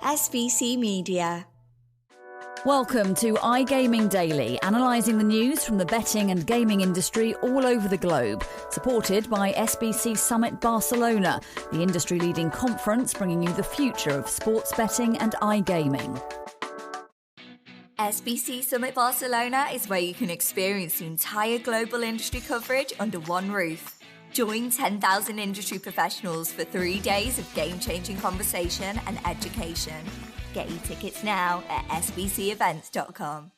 SBC Media. Welcome to iGaming Daily, analysing the news from the betting and gaming industry all over the globe. Supported by SBC Summit Barcelona, the industry-leading conference bringing you the future of sports betting and iGaming. SBC Summit Barcelona is where you can experience the entire global industry coverage under one roof. Join 10,000 industry professionals for 3 days of game-changing conversation and education. Get your tickets now at sbcevents.com.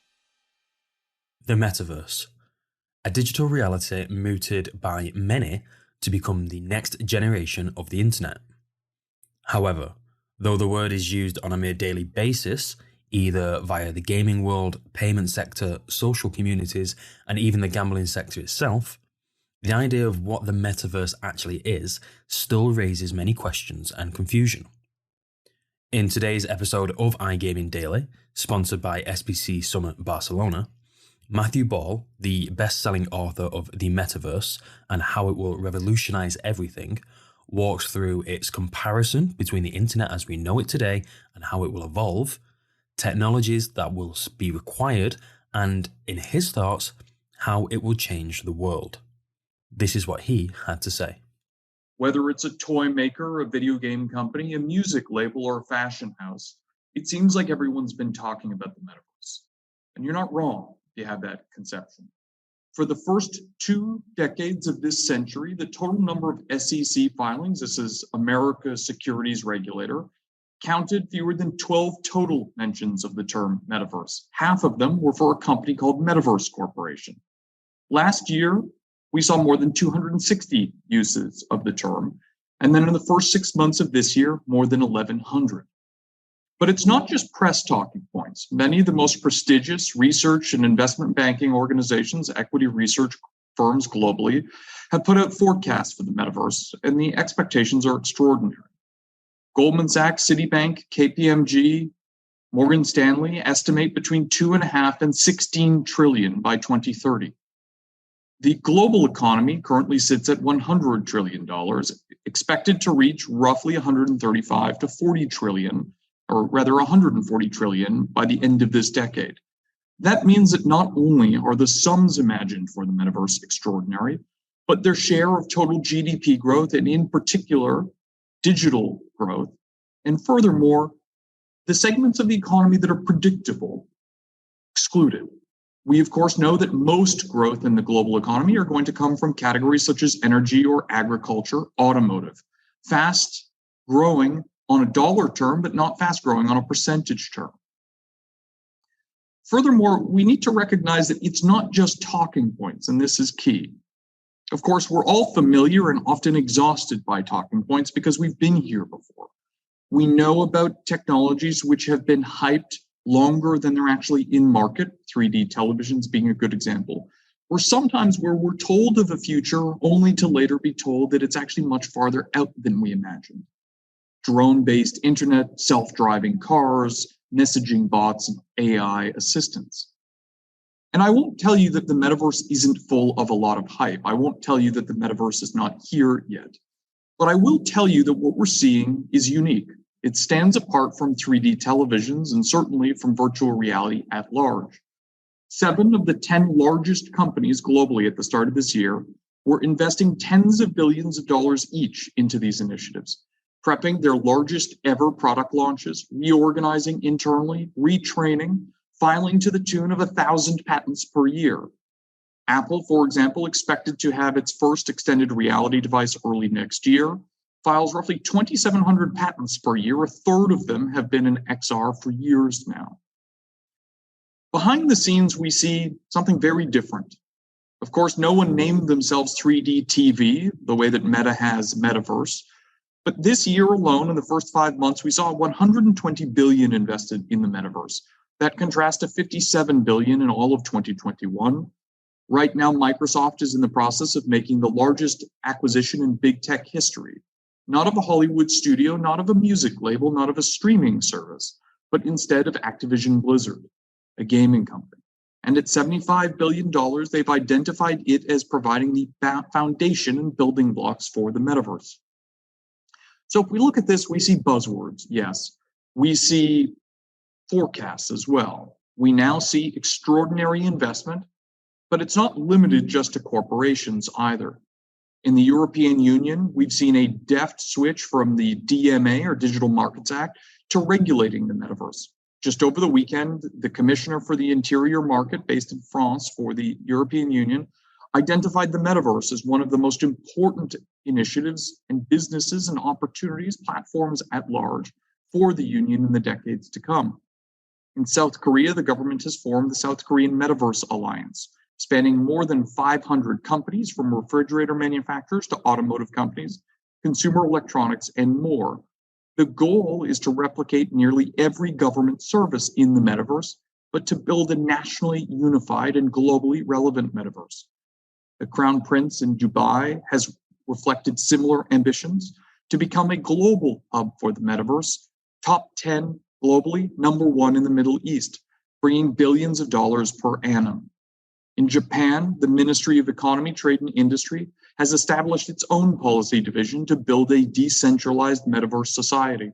The Metaverse, a digital reality mooted by many to become the next generation of the internet. However, though the word is used on a mere daily basis, either via the gaming world, payment sector, social communities, and even the gambling sector itself, the idea of what the Metaverse actually is still raises many questions and confusion. In today's episode of iGaming Daily, sponsored by SBC Summit Barcelona, Matthew Ball, the best-selling author of The Metaverse and How It Will Revolutionize Everything, walks through its comparison between the internet as we know it today and how it will evolve, technologies that will be required, and, in his thoughts, how it will change the world. This is what he had to say. Whether it's a toy maker, a video game company, a music label, or a fashion house, it seems like everyone's been talking about the metaverse. And you're not wrong if you have that conception. For the first 2 decades of this century, the total number of SEC filings, this is America's securities regulator, counted fewer than 12 total mentions of the term metaverse. Half of them were for a company called Metaverse Corporation. Last year, we saw more than 260 uses of the term, and then in the first 6 months of this year, more than 1,100. But it's not just press talking points. Many of the most prestigious research and investment banking organizations, equity research firms globally, have put out forecasts for the metaverse, and the expectations are extraordinary. Goldman Sachs, Citibank, KPMG, Morgan Stanley estimate between 2.5 and 16 trillion by 2030. The global economy currently sits at $100 trillion, expected to reach roughly 135 to 40 trillion, or rather 140 trillion by the end of this decade. That means that not only are the sums imagined for the metaverse extraordinary, but their share of total GDP growth, and in particular, digital growth, and furthermore, the segments of the economy that are predictable, excluded. We, of course, know that most growth in the global economy are going to come from categories such as energy or agriculture, automotive, fast growing on a dollar term, but not fast growing on a percentage term. Furthermore, we need to recognize that it's not just talking points, and this is key. Of course, we're all familiar and often exhausted by talking points because we've been here before. We know about technologies which have been hyped longer than they're actually in market, 3D televisions being a good example, or sometimes where we're told of a future only to later be told that it's actually much farther out than we imagined. Drone-based internet, self-driving cars, messaging bots, and AI assistants. And I won't tell you that the metaverse isn't full of a lot of hype. I won't tell you that the metaverse is not here yet. But I will tell you that what we're seeing is unique. It stands apart from 3D televisions and certainly from virtual reality at large. 7 of the 10 largest companies globally at the start of this year were investing tens of billions of dollars each into these initiatives, prepping their largest ever product launches, reorganizing internally, retraining, filing to the tune of 1,000 patents per year. Apple, for example, expected to have its first extended reality device early next year, files roughly 2,700 patents per year. A third of them have been in XR for years now. Behind the scenes, we see something very different. Of course, no one named themselves 3D TV the way that Meta has Metaverse. But this year alone, in the first 5 months, we saw 120 billion invested in the metaverse. That contrasts to 57 billion in all of 2021. Right now, Microsoft is in the process of making the largest acquisition in big tech history. Not of a Hollywood studio, not of a music label, not of a streaming service, but instead of Activision Blizzard, a gaming company. And at $75 billion, they've identified it as providing the foundation and building blocks for the metaverse. So if we look at this, we see buzzwords, yes. We see forecasts as well. We now see extraordinary investment, but it's not limited just to corporations either. In the European Union, we've seen a deft switch from the DMA, or Digital Markets Act, to regulating the metaverse. Just over the weekend, the Commissioner for the Interior Market, based in France for the European Union, identified the metaverse as one of the most important initiatives and businesses and opportunities, platforms at large, for the Union in the decades to come. In South Korea, the government has formed the South Korean Metaverse Alliance, spanning more than 500 companies, from refrigerator manufacturers to automotive companies, consumer electronics, and more. The goal is to replicate nearly every government service in the metaverse, but to build a nationally unified and globally relevant metaverse. The Crown Prince in Dubai has reflected similar ambitions to become a global hub for the metaverse, top 10 globally, #1 in the Middle East, bringing billions of dollars per annum. In Japan, the Ministry of Economy, Trade and Industry has established its own policy division to build a decentralized metaverse society.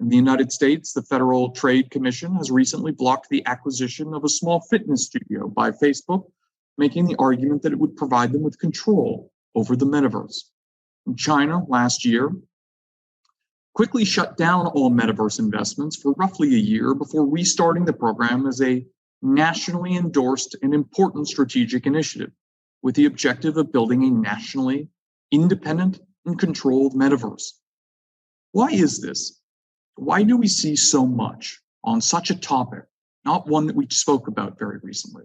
In the United States, the Federal Trade Commission has recently blocked the acquisition of a small fitness studio by Facebook, making the argument that it would provide them with control over the metaverse. In China last year, quickly shut down all metaverse investments for roughly a year before restarting the program as a nationally endorsed and important strategic initiative, with the objective of building a nationally independent and controlled metaverse. Why is this? Why do we see so much on such a topic, not one that we spoke about very recently?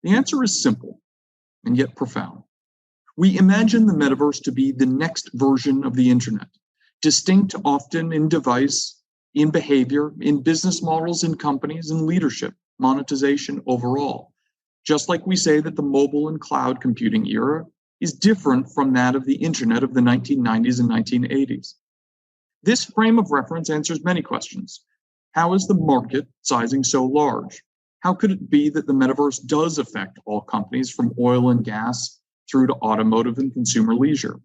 The answer is simple and yet profound. We imagine the metaverse to be the next version of the internet, distinct often in device, in behavior, in business models, in companies, in leadership, monetization overall. Just like we say that the mobile and cloud computing era is different from that of the internet of the 1990s and 1980s. This frame of reference answers many questions. How is the market sizing so large? How could it be that the metaverse does affect all companies from oil and gas through to automotive and consumer leisure?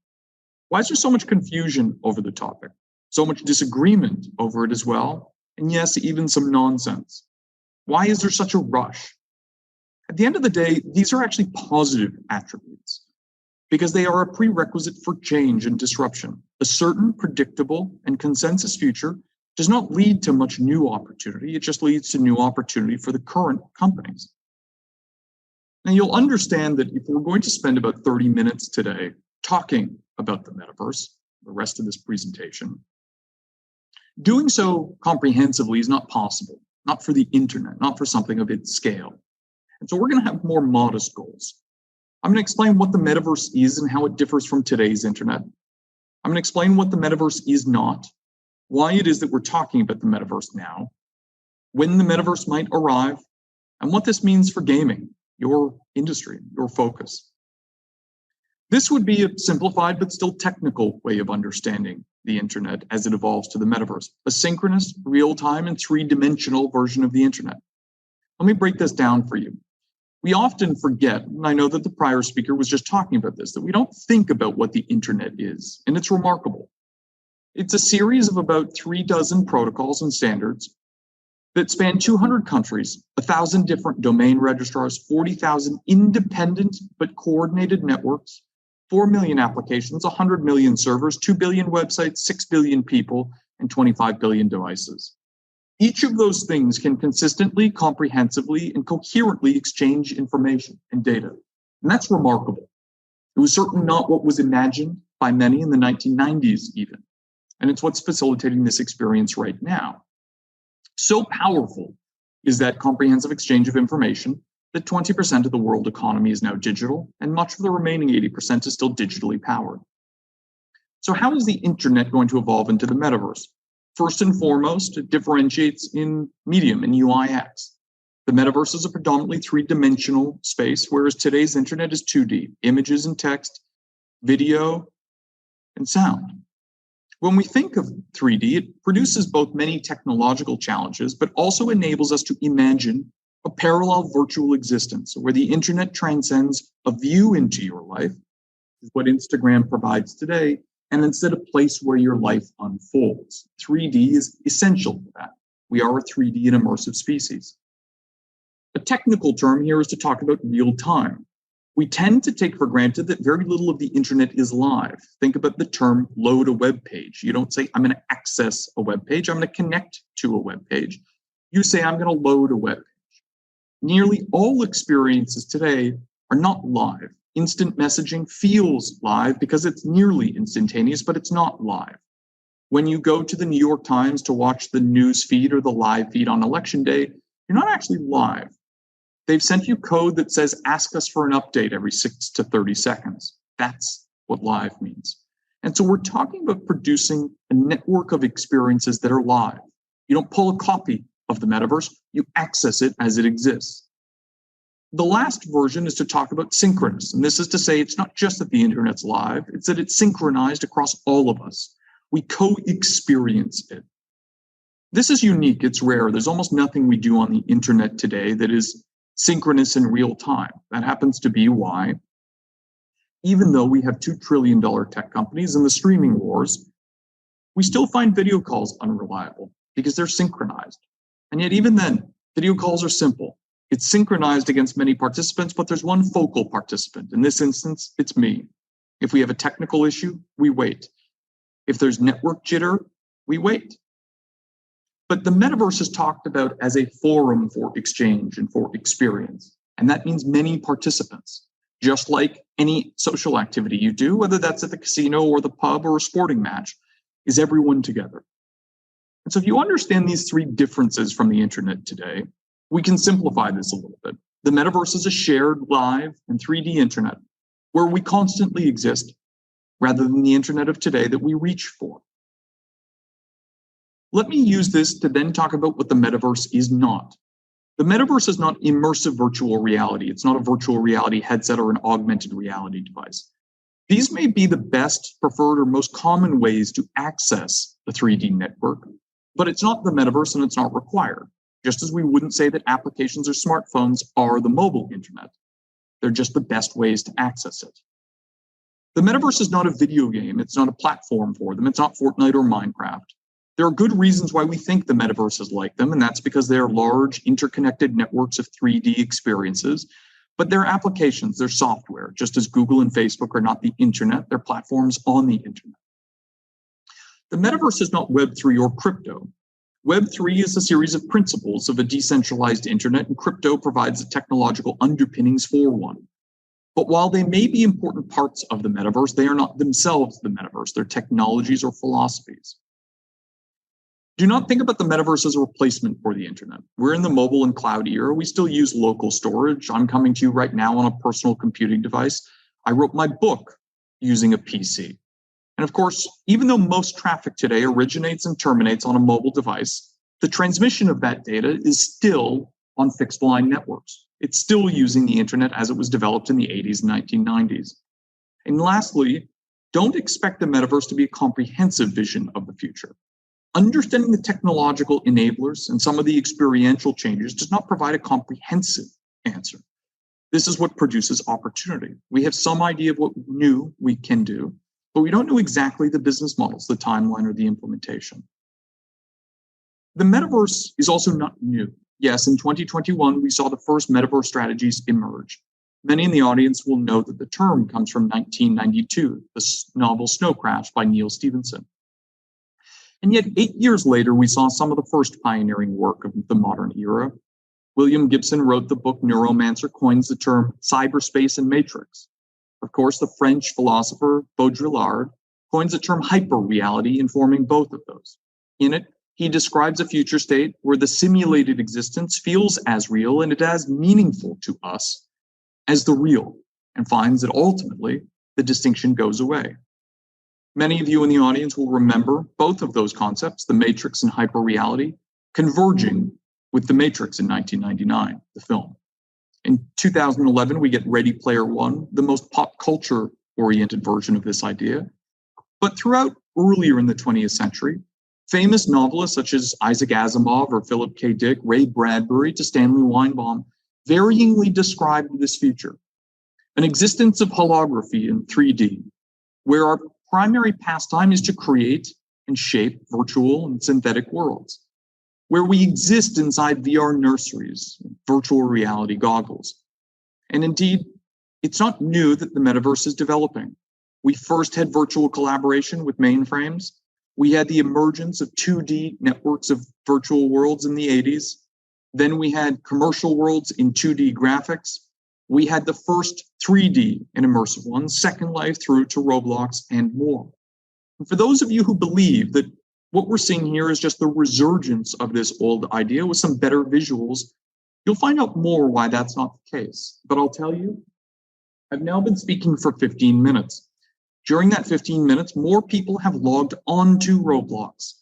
Why is there so much confusion over the topic? So much disagreement over it as well? And yes, even some nonsense. Why is there such a rush? At the end of the day, these are actually positive attributes because they are a prerequisite for change and disruption. A certain predictable and consensus future does not lead to much new opportunity. It just leads to new opportunity for the current companies. Now, you'll understand that if we're going to spend about 30 minutes today talking about the metaverse, the rest of this presentation, doing so comprehensively is not possible, not for the internet, not for something of its scale. And so we're going to have more modest goals. I'm going to explain what the metaverse is and how it differs from today's internet. I'm going to explain what the metaverse is not, why it is that we're talking about the metaverse now, when the metaverse might arrive, and what this means for gaming, your industry, your focus. This would be a simplified but still technical way of understanding the internet as it evolves to the metaverse, a synchronous, real-time, and three-dimensional version of the internet. Let me break this down for you. We often forget, and I know that the prior speaker was just talking about this, that we don't think about what the internet is, and it's remarkable. It's a series of about 36 protocols and standards that span 200 countries, 1,000 different domain registrars, 40,000 independent but coordinated networks, 4 million applications, 100 million servers, 2 billion websites, 6 billion people, and 25 billion devices. Each of those things can consistently, comprehensively, and coherently exchange information and data. And that's remarkable. It was certainly not what was imagined by many in the 1990s even. And it's what's facilitating this experience right now. So powerful is that comprehensive exchange of information that 20% of the world economy is now digital, and much of the remaining 80% is still digitally powered. So how is the internet going to evolve into the metaverse? First and foremost, it differentiates in medium and UI/UX. The metaverse is a predominantly three-dimensional space, whereas today's internet is 2D, images and text, video, and sound. When we think of 3D, it produces both many technological challenges, but also enables us to imagine a parallel virtual existence where the internet transcends a view into your life, is what Instagram provides today, and instead a place where your life unfolds. 3D is essential to that. We are a 3D and immersive species. A technical term here is to talk about real time. We tend to take for granted that very little of the internet is live. Think about the term load a web page. You don't say, I'm going to access a web page. I'm going to connect to a web page. You say, I'm going to load a web page. Nearly all experiences today are not live. Instant messaging feels live because it's nearly instantaneous, but it's not live. When you go to the New York Times to watch the news feed or the live feed on election day, you're not actually live. They've sent you code that says, ask us for an update every 6 to 30 seconds. That's what live means. And so we're talking about producing a network of experiences that are live. You don't pull a copy of the metaverse, you access it as it exists. The last version is to talk about synchronous. And this is to say, it's not just that the internet's live, it's that it's synchronized across all of us. We co-experience it. This is unique, it's rare. There's almost nothing we do on the internet today that is synchronous in real time. That happens to be why, even though we have $2 trillion tech companies in the streaming wars, we still find video calls unreliable because they're synchronized. And yet even then, video calls are simple. It's synchronized against many participants, but there's one focal participant. In this instance, it's me. If we have a technical issue, we wait. If there's network jitter, we wait. But the metaverse is talked about as a forum for exchange and for experience. And that means many participants, just like any social activity you do, whether that's at the casino or the pub or a sporting match, is everyone together. And so if you understand these three differences from the internet today, we can simplify this a little bit. The metaverse is a shared, live, and 3D internet where we constantly exist rather than the internet of today that we reach for. Let me use this to then talk about what the metaverse is not. The metaverse is not immersive virtual reality. It's not a virtual reality headset or an augmented reality device. These may be the best, preferred, or most common ways to access the 3D network, but it's not the metaverse and it's not required. Just as we wouldn't say that applications or smartphones are the mobile internet. They're just the best ways to access it. The metaverse is not a video game. It's not a platform for them. It's not Fortnite or Minecraft. There are good reasons why we think the metaverse is like them, and that's because they're large, interconnected networks of 3D experiences. But they're applications, they're software, just as Google and Facebook are not the internet, they're platforms on the internet. The metaverse is not Web3 or crypto. Web3 is a series of principles of a decentralized internet, and crypto provides the technological underpinnings for one. But while they may be important parts of the metaverse, they are not themselves the metaverse. They're technologies or philosophies. Do not think about the metaverse as a replacement for the internet. We're in the mobile and cloud era. We still use local storage. I'm coming to you right now on a personal computing device. I wrote my book using a PC. And of course, even though most traffic today originates and terminates on a mobile device, the transmission of that data is still on fixed line networks. It's still using the internet as it was developed in the 80s and 1990s. And lastly, don't expect the metaverse to be a comprehensive vision of the future. Understanding the technological enablers and some of the experiential changes does not provide a comprehensive answer. This is what produces opportunity. We have some idea of what new we can do, but we don't know exactly the business models, the timeline, or the implementation. The metaverse is also not new. Yes, in 2021, we saw the first metaverse strategies emerge. Many in the audience will know that the term comes from 1992, the novel Snow Crash by Neil Stephenson. And yet 8 years later, we saw some of the first pioneering work of the modern era. William Gibson wrote the book Neuromancer, coins the term cyberspace and matrix. Of course, the French philosopher Baudrillard coins the term hyperreality, informing both of those. In it, he describes a future state where the simulated existence feels as real and it as meaningful to us as the real, and finds that ultimately the distinction goes away. Many of you in the audience will remember both of those concepts, the Matrix and hyperreality, converging with the Matrix in 1999, the film. In 2011, we get Ready Player One, the most pop culture-oriented version of this idea. But throughout earlier in the 20th century, famous novelists such as Isaac Asimov or Philip K. Dick, Ray Bradbury to Stanley Weinbaum, varyingly described this future. An existence of holography in 3D, where our primary pastime is to create and shape virtual and synthetic worlds, where we exist inside VR nurseries, virtual reality goggles. And indeed, it's not new that the metaverse is developing. We first had virtual collaboration with mainframes. We had the emergence of 2D networks of virtual worlds in the 80s. Then we had commercial worlds in 2D graphics. We had the first 3D and immersive ones, Second Life through to Roblox and more. And for those of you who believe that what we're seeing here is just the resurgence of this old idea with some better visuals, you'll find out more why that's not the case. But I'll tell you, I've now been speaking for 15 minutes. During that 15 minutes, more people have logged onto Roblox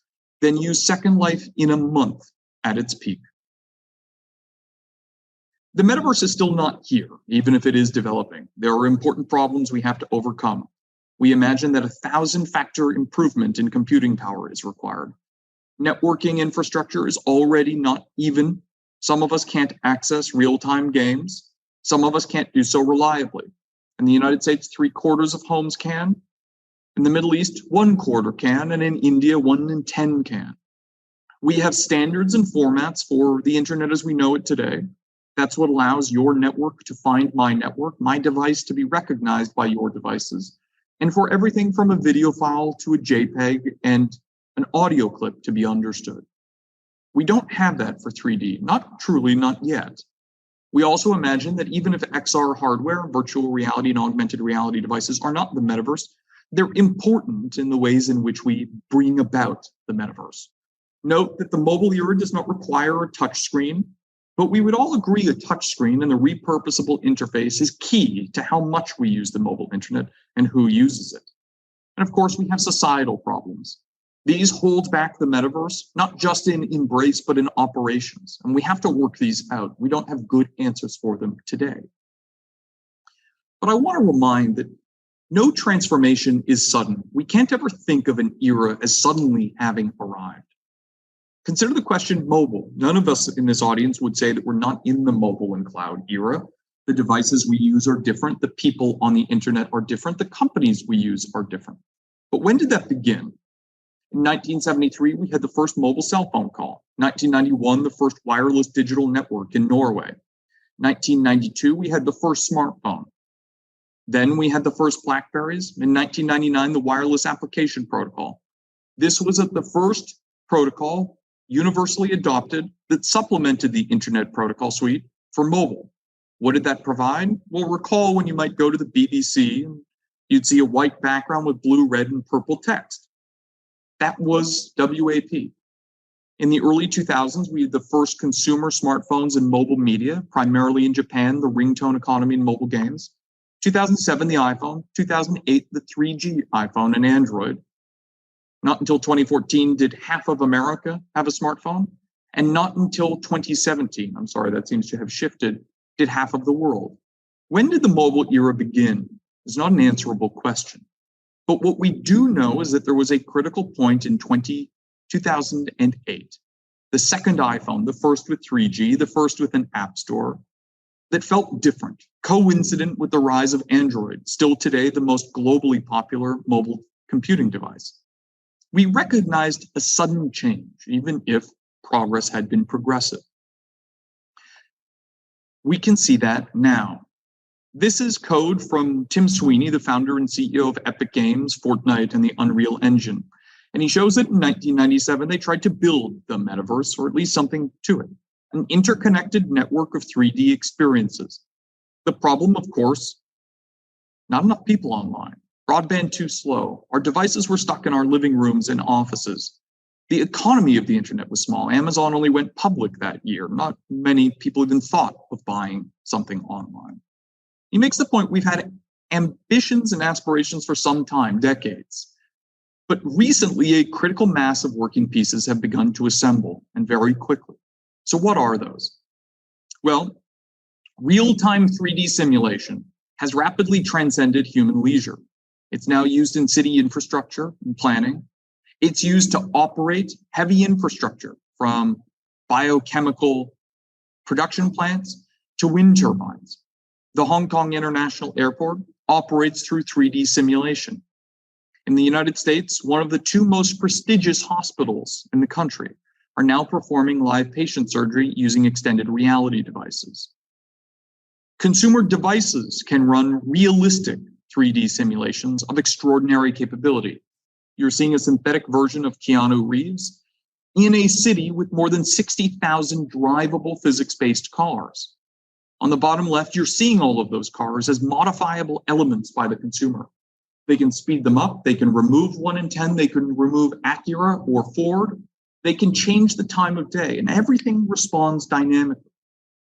than used Second Life in a month at its peak. The metaverse is still not here, even if it is developing. There are important problems we have to overcome. We imagine that 1,000-factor improvement in computing power is required. Networking infrastructure is already not even. Some of us can't access real-time games. Some of us can't do so reliably. In the United States, 3/4 of homes can. In the Middle East, 1/4 can, and in India, 1 in 10 can. We have standards and formats for the internet as we know it today. That's what allows your network to find my network, my device to be recognized by your devices, and for everything from a video file to a JPEG and an audio clip to be understood. We don't have that for 3D, not truly, not yet. We also imagine that even if XR hardware, virtual reality and augmented reality devices are not the metaverse, they're important in the ways in which we bring about the metaverse. Note that the mobile era does not require a touchscreen, but we would all agree a touchscreen and the repurposable interface is key to how much we use the mobile internet and who uses it. And of course, we have societal problems. These hold back the metaverse, not just in embrace, but in operations. And we have to work these out. We don't have good answers for them today. But I want to remind that no transformation is sudden. We can't ever think of an era as suddenly having arrived. Consider the question mobile. None of us in this audience would say that we're not in the mobile and cloud era. The devices we use are different. The people on the internet are different. The companies we use are different. But when did that begin? In 1973, we had the first mobile cell phone call. 1991, the first wireless digital network in Norway. 1992, we had the first smartphone. Then we had the first Blackberries. In 1999, the wireless application protocol. This was the first protocol universally adopted that supplemented the internet protocol suite for mobile. What did that provide? Well, recall when you might go to the BBC and you'd see a white background with blue, red, and purple text. That was WAP. In the early 2000s, we had the first consumer smartphones and mobile media, primarily in Japan, the ringtone economy and mobile games. 2007, the iPhone. 2008, the 3G iPhone and Android. Not until 2014 did half of America have a smartphone, and not until 2017, I'm sorry, that seems to have shifted, did half of the world. When did the mobile era begin? It's not an answerable question. But what we do know is that there was a critical point in 2008, the second iPhone, the first with 3G, the first with an app store, that felt different, coincident with the rise of Android, still today the most globally popular mobile computing device. We recognized a sudden change, even if progress had been progressive. We can see that now. This is code from Tim Sweeney, the founder and CEO of Epic Games, Fortnite, and the Unreal Engine. And he shows that in 1997, they tried to build the metaverse, or at least something to it, an interconnected network of 3D experiences. The problem, of course, not enough people online. Broadband too slow. Our devices were stuck in our living rooms and offices. The economy of the internet was small. Amazon only went public that year. Not many people even thought of buying something online. He makes the point we've had ambitions and aspirations for some time, decades. But recently, a critical mass of working pieces have begun to assemble, and very quickly. So what are those? Well, real-time 3D simulation has rapidly transcended human leisure. It's now used in city infrastructure and planning. It's used to operate heavy infrastructure from biochemical production plants to wind turbines. The Hong Kong International Airport operates through 3D simulation. In the United States, one of the two most prestigious hospitals in the country are now performing live patient surgery using extended reality devices. Consumer devices can run realistic 3D simulations of extraordinary capability. You're seeing a synthetic version of Keanu Reeves in a city with more than 60,000 drivable physics-based cars. On the bottom left, you're seeing all of those cars as modifiable elements by the consumer. They can speed them up, they can remove 1 in 10, they can remove Acura or Ford, they can change the time of day, and everything responds dynamically.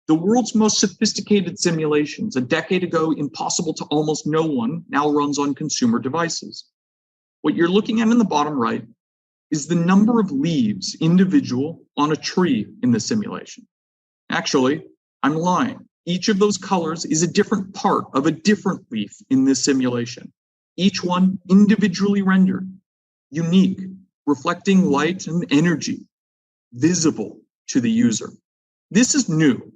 The world's most sophisticated simulations, a decade ago impossible to almost no one, now runs on consumer devices. What you're looking at in the bottom right is the number of leaves, individual, on a tree in the simulation. Actually, I'm lying. Each of those colors is a different part of a different leaf in this simulation. Each one individually rendered, unique, reflecting light and energy, visible to the user. This is new.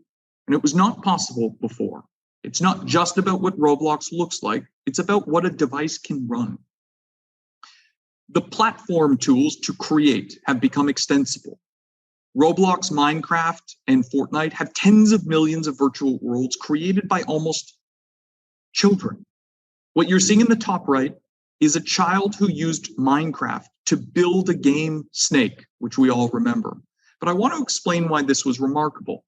And it was not possible before. It's not just about what Roblox looks like, it's about what a device can run. The platform tools to create have become extensible. Roblox, Minecraft, and Fortnite have tens of millions of virtual worlds created by almost children. What you're seeing in the top right is a child who used Minecraft to build a game Snake, which we all remember. But I want to explain why this was remarkable.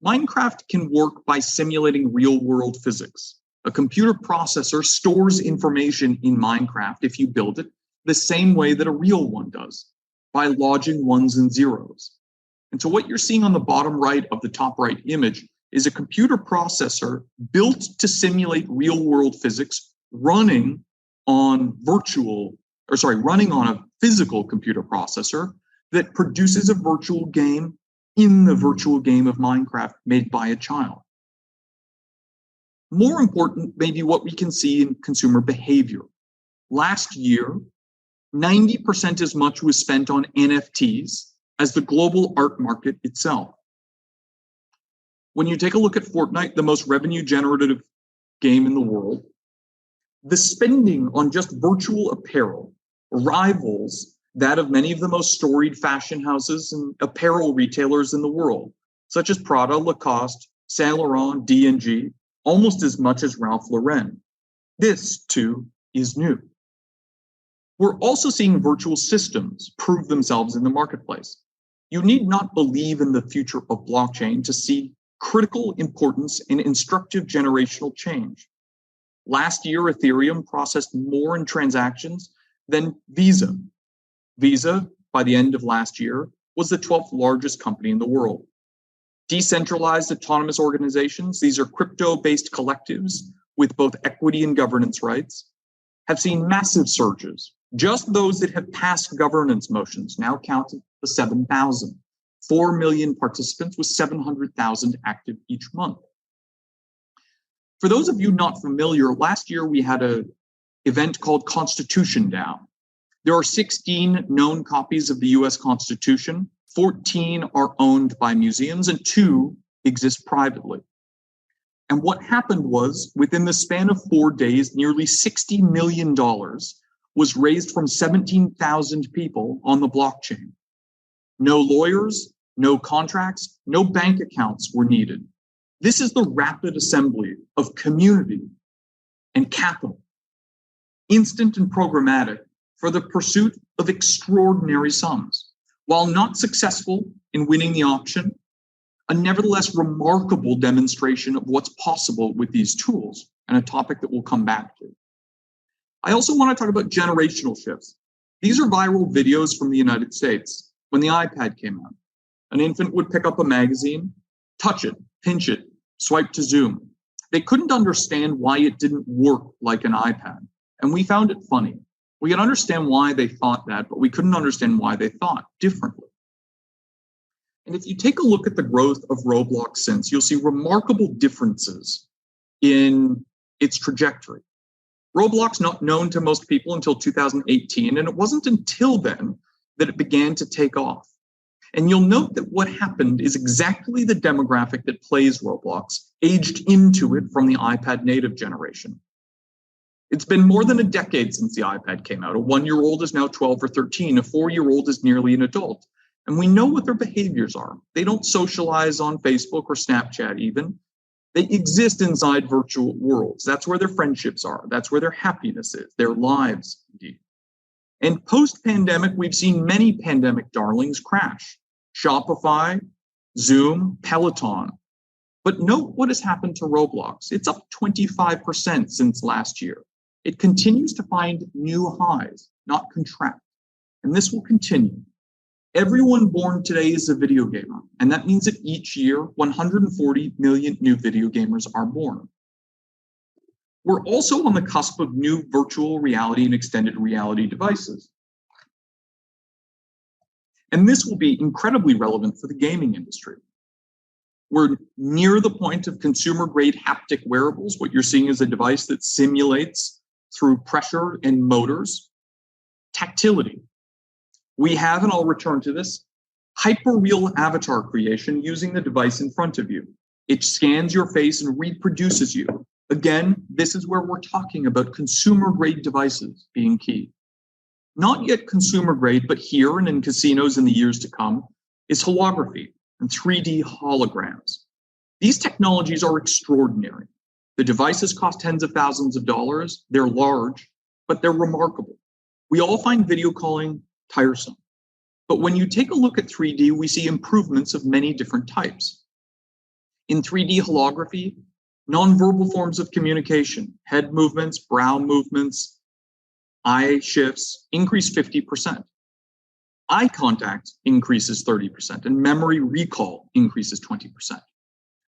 Minecraft can work by simulating real-world physics. A computer processor stores information in Minecraft, if you build it, the same way that a real one does, by lodging ones and zeros. And so what you're seeing on the bottom right of the top right image is a computer processor built to simulate real-world physics running on a physical computer processor that produces a virtual game in the virtual game of Minecraft made by a child. More important may be what we can see in consumer behavior. Last year, 90% as much was spent on NFTs as the global art market itself. When you take a look at Fortnite, the most revenue generative game in the world, the spending on just virtual apparel rivals that of many of the most storied fashion houses and apparel retailers in the world, such as Prada, Lacoste, Saint Laurent, D&G, almost as much as Ralph Lauren. This, too, is new. We're also seeing virtual systems prove themselves in the marketplace. You need not believe in the future of blockchain to see critical importance in instructive generational change. Last year, Ethereum processed more in transactions than Visa. Visa, by the end of last year, was the 12th largest company in the world. Decentralized autonomous organizations, these are crypto-based collectives with both equity and governance rights, have seen massive surges. Just those that have passed governance motions now count the 7,000. 4 million participants with 700,000 active each month. For those of you not familiar, last year we had an event called Constitution DAO. There are 16 known copies of the US Constitution, 14 are owned by museums, and 2 exist privately. And what happened was, within the span of 4 days, nearly $60 million was raised from 17,000 people on the blockchain. No lawyers, no contracts, no bank accounts were needed. This is the rapid assembly of community and capital, instant and programmatic, for the pursuit of extraordinary sums. While not successful in winning the auction, a nevertheless remarkable demonstration of what's possible with these tools, and a topic that we'll come back to. I also want to talk about generational shifts. These are viral videos from the United States. When the iPad came out, an infant would pick up a magazine, touch it, pinch it, swipe to zoom. They couldn't understand why it didn't work like an iPad, and we found it funny. We could understand why they thought that, but we couldn't understand why they thought differently. And if you take a look at the growth of Roblox since, you'll see remarkable differences in its trajectory. Roblox not known to most people until 2018, and it wasn't until then that it began to take off. And you'll note that what happened is exactly the demographic that plays Roblox, aged into it from the iPad native generation. It's been more than a decade since the iPad came out. A 1-year-old is now 12 or 13. A 4-year-old is nearly an adult. And we know what their behaviors are. They don't socialize on Facebook or Snapchat even. They exist inside virtual worlds. That's where their friendships are. That's where their happiness is, their lives, indeed. And post-pandemic, we've seen many pandemic darlings crash. Shopify, Zoom, Peloton. But note what has happened to Roblox. It's up 25% since last year. It continues to find new highs, not contract. And this will continue. Everyone born today is a video gamer. And that means that each year, 140 million new video gamers are born. We're also on the cusp of new virtual reality and extended reality devices. And this will be incredibly relevant for the gaming industry. We're near the point of consumer-grade haptic wearables. What you're seeing is a device that simulates through pressure and motors, tactility. We have, and I'll return to this, hyper-real avatar creation using the device in front of you. It scans your face and reproduces you. Again, this is where we're talking about consumer-grade devices being key. Not yet consumer-grade, but here and in casinos in the years to come, is holography and 3D holograms. These technologies are extraordinary. The devices cost tens of thousands of dollars. They're large, but they're remarkable. We all find video calling tiresome. But when you take a look at 3D, we see improvements of many different types. In 3D holography, nonverbal forms of communication, head movements, brow movements, eye shifts increase 50%. Eye contact increases 30%, and memory recall increases 20%.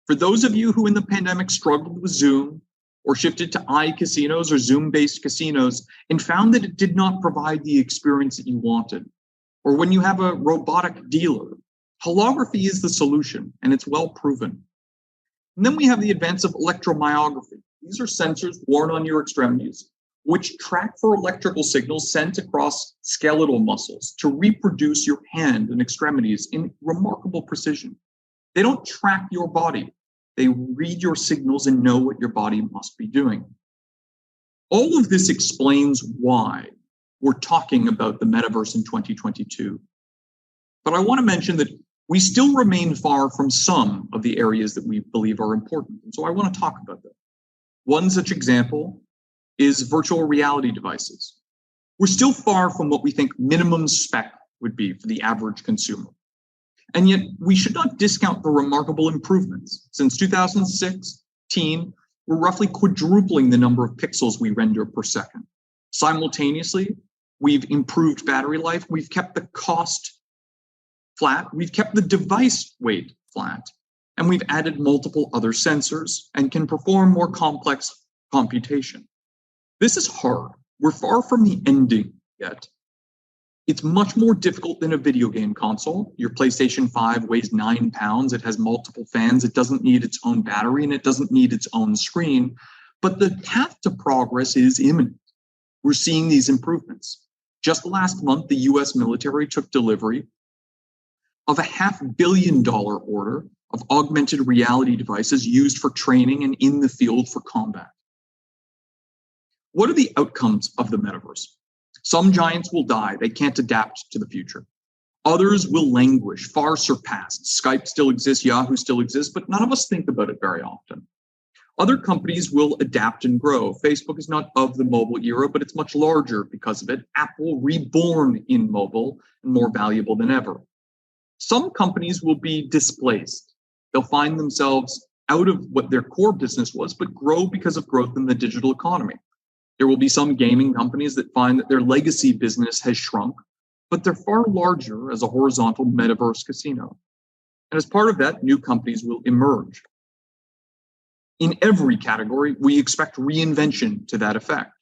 For those of you who in the pandemic struggled with Zoom or shifted to iCasinos or Zoom-based casinos and found that it did not provide the experience that you wanted, or when you have a robotic dealer, holography is the solution, and it's well proven. And then we have the advance of electromyography. These are sensors worn on your extremities, which track for electrical signals sent across skeletal muscles to reproduce your hand and extremities in remarkable precision. They don't track your body. They read your signals and know what your body must be doing. All of this explains why we're talking about the metaverse in 2022. But I want to mention that we still remain far from some of the areas that we believe are important. And so I want to talk about that. One such example is virtual reality devices. We're still far from what we think minimum spec would be for the average consumer. And yet we should not discount the remarkable improvements. Since 2016, we're roughly quadrupling the number of pixels we render per second. Simultaneously, we've improved battery life. We've kept the cost flat. We've kept the device weight flat. And we've added multiple other sensors and can perform more complex computation. This is hard. We're far from the ending yet. It's much more difficult than a video game console. Your PlayStation 5 weighs 9 pounds. It has multiple fans. It doesn't need its own battery, and it doesn't need its own screen. But the path to progress is imminent. We're seeing these improvements. Just last month, the US military took delivery of a $500 million order of augmented reality devices used for training and in the field for combat. What are the outcomes of the metaverse? Some giants will die. They can't adapt to the future. Others will languish, far surpassed. Skype still exists, Yahoo still exists, but none of us think about it very often. Other companies will adapt and grow. Facebook is not of the mobile era, but it's much larger because of it. Apple, reborn in mobile and more valuable than ever. Some companies will be displaced. They'll find themselves out of what their core business was, but grow because of growth in the digital economy. There will be some gaming companies that find that their legacy business has shrunk, but they're far larger as a horizontal metaverse casino. And as part of that, new companies will emerge. In every category, we expect reinvention to that effect.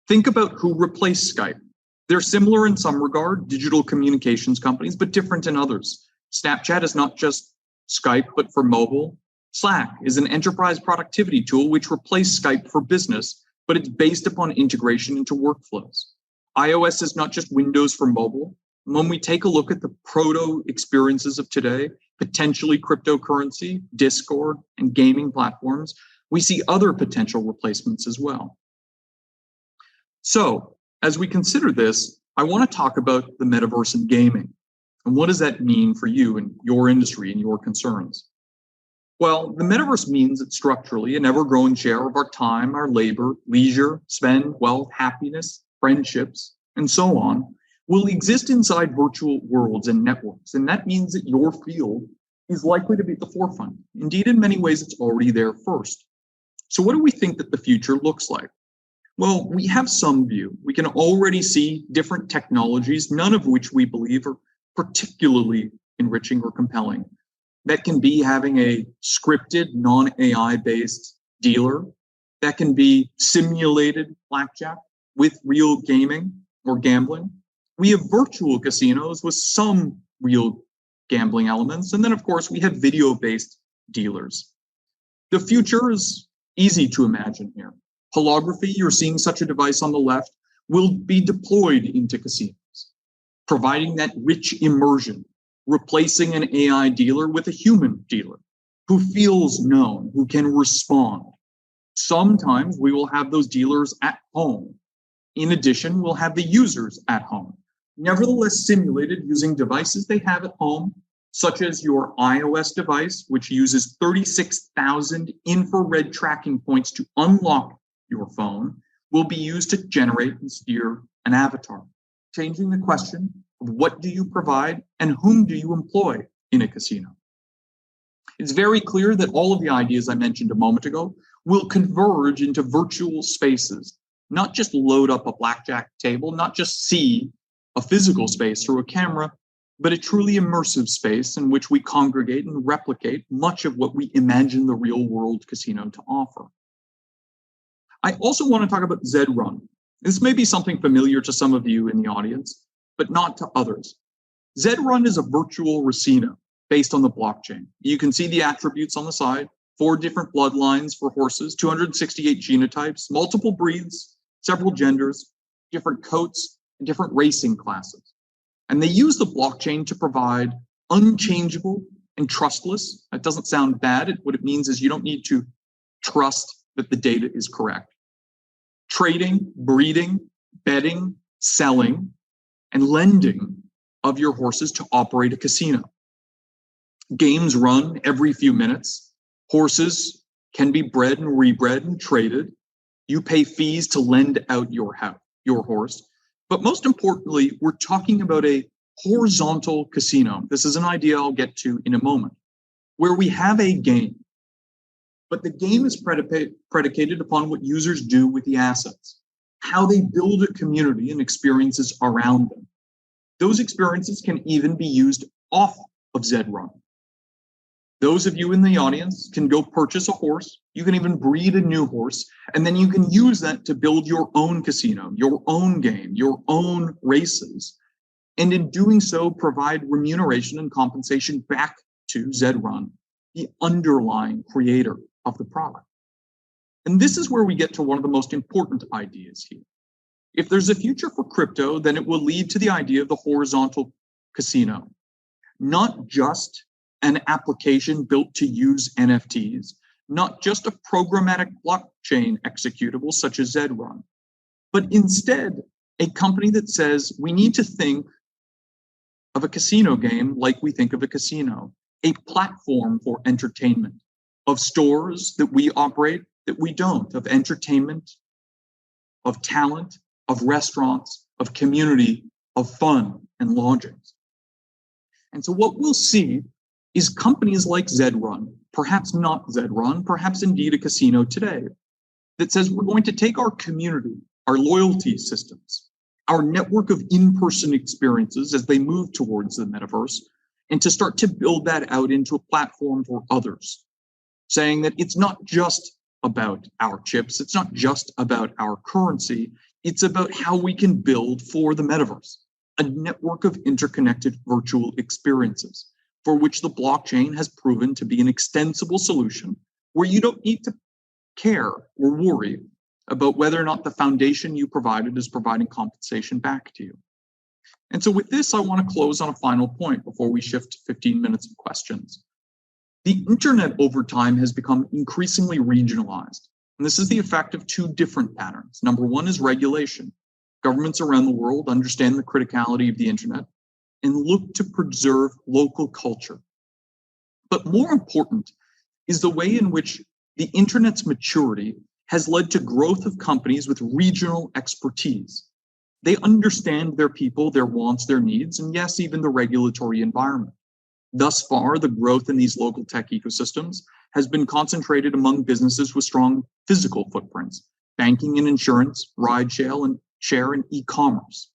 Think about who replaced Skype. They're similar in some regard, digital communications companies, but different in others. Snapchat is not just Skype, but for mobile. Slack is an enterprise productivity tool which replaced Skype for business, but it's based upon integration into workflows. iOS is not just Windows for mobile. When we take a look at the proto experiences of today, potentially cryptocurrency, Discord, and gaming platforms, we see other potential replacements as well. So, as we consider this, I want to talk about the metaverse in gaming. And what does that mean for you and your industry and your concerns? Well, the metaverse means that structurally an ever-growing share of our time, our labor, leisure, spend, wealth, happiness, friendships, and so on will exist inside virtual worlds and networks. And that means that your field is likely to be at the forefront. Indeed, in many ways, it's already there first. So what do we think that the future looks like? Well, we have some view. We can already see different technologies, none of which we believe are particularly enriching or compelling. That can be having a scripted, non-AI based dealer. That can be simulated blackjack with real gaming or gambling. We have virtual casinos with some real gambling elements. And then, of course, we have video-based dealers. The future is easy to imagine here. Holography, you're seeing such a device on the left, will be deployed into casinos, providing that rich immersion, replacing an AI dealer with a human dealer who feels known, who can respond. Sometimes we will have those dealers at home. In addition, we'll have the users at home, nevertheless simulated using devices they have at home, such as your iOS device, which uses 36,000 infrared tracking points to unlock your phone, will be used to generate and steer an avatar, changing the question of what do you provide and whom do you employ in a casino. It's very clear that all of the ideas I mentioned a moment ago will converge into virtual spaces, not just load up a blackjack table, not just see a physical space through a camera, but a truly immersive space in which we congregate and replicate much of what we imagine the real world casino to offer. I also want to talk about Zed-Run. This may be something familiar to some of you in the audience, but not to others. Zed-Run is a virtual racino based on the blockchain. You can see the attributes on the side, 4 different bloodlines for horses, 268 genotypes, multiple breeds, several genders, different coats, and different racing classes. And they use the blockchain to provide unchangeable and trustless. That doesn't sound bad. What it means is you don't need to trust that the data is correct. Trading, breeding, betting, selling, and lending of your horses to operate a casino. Games run every few minutes. Horses can be bred and rebred and traded. You pay fees to lend out your horse. But most importantly, we're talking about a horizontal casino. This is an idea I'll get to in a moment, where we have a game, but the game is predicated upon what users do with the assets, how they build a community and experiences around them. Those experiences can even be used off of Zed-Run. Those of you in the audience can go purchase a horse. You can even breed a new horse, and then you can use that to build your own casino, your own game, your own races. And in doing so, provide remuneration and compensation back to Zed-Run, the underlying creator of the product. And this is where we get to one of the most important ideas here. If there's a future for crypto, then it will lead to the idea of the horizontal casino, not just an application built to use NFTs, not just a programmatic blockchain executable such as Zed-Run, but instead a company that says we need to think of a casino game like we think of a casino, a platform for entertainment, of stores that we operate that we don't, of entertainment, of talent, of restaurants, of community, of fun and lodgings. And so what we'll see is companies like Zed-Run, perhaps not Zed-Run, perhaps indeed a casino today, that says we're going to take our community, our loyalty systems, our network of in-person experiences as they move towards the metaverse, and to start to build that out into a platform for others, saying that it's not just about our chips, it's not just about our currency, it's about how we can build for the metaverse, a network of interconnected virtual experiences, for which the blockchain has proven to be an extensible solution where you don't need to care or worry about whether or not the foundation you provided is providing compensation back to you. And so with this, I want to close on a final point before we shift to 15 minutes of questions. The internet over time has become increasingly regionalized. And this is the effect of two different patterns. Number one is regulation. Governments around the world understand the criticality of the internet and look to preserve local culture. But more important is the way in which the internet's maturity has led to growth of companies with regional expertise. They understand their people, their wants, their needs, and yes, even the regulatory environment. Thus far, the growth in these local tech ecosystems has been concentrated among businesses with strong physical footprints, banking and insurance, ride-share and e-commerce.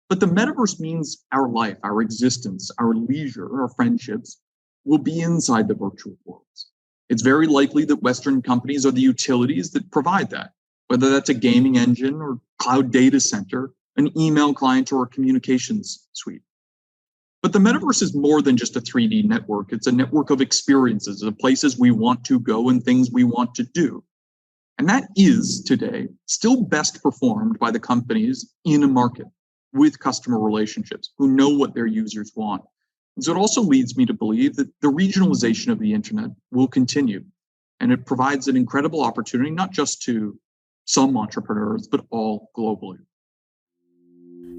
But the metaverse means our life, our existence, our leisure, our friendships will be inside the virtual worlds. It's very likely that Western companies are the utilities that provide that, whether that's a gaming engine or cloud data center, an email client, or a communications suite. But the metaverse is more than just a 3D network. It's a network of experiences, of places we want to go and things we want to do. And that is, today, still best performed by the companies in a market with customer relationships who know what their users want. And so it also leads me to believe that the regionalization of the internet will continue. And it provides an incredible opportunity, not just to some entrepreneurs, but all globally.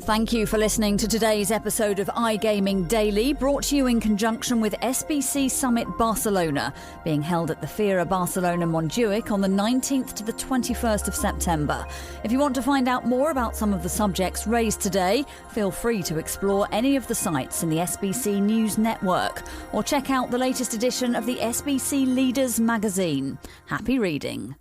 Thank you for listening to today's episode of iGaming Daily, brought to you in conjunction with SBC Summit Barcelona, being held at the Fira Barcelona Montjuic on the 19th to the 21st of September. If you want to find out more about some of the subjects raised today, feel free to explore any of the sites in the SBC News Network or check out the latest edition of the SBC Leaders magazine. Happy reading.